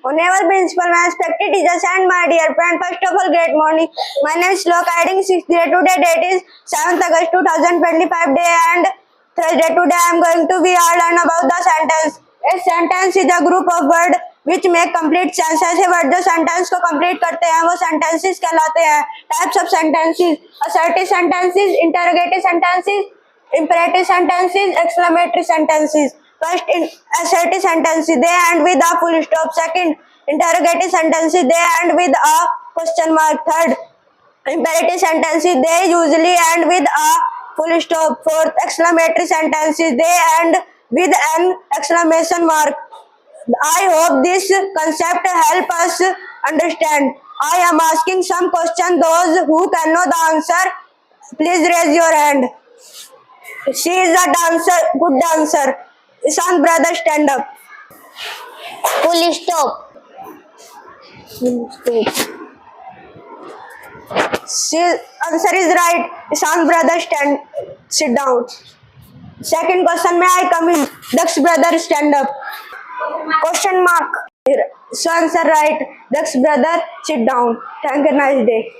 Honorable Principal, my respected teachers and my dear friend, first of all, great morning. My name is Shlok Grade, 6th grade. Today date is 7th August 2025 day and Thursday. Today I am going to be learn about the sentence. A sentence is a group of words which make complete sense. ऐसे word जो sentence को complete करते हैं वो sentences कहलाते हैं. Types of sentences: assertive sentences, interrogative sentences, imperative sentences, exclamatory sentences. First, in assertive sentences, they end with a full stop. Second, interrogative sentences, they end with a question mark. Third, imperative sentences, they usually end with a full stop. Fourth, exclamatory sentences, they end with an exclamation mark. I hope this concept help us understand. I am asking some question. Those who can know the answer, please raise your hand. She is a dancer, good dancer. Ishan brother, stand up. Full stop. She answer is right. Ishan brother, sit down. Second question, may I come in? Daksh brother, stand up. Question mark. So answer right. Daksh brother, sit down. Thank you. Nice day.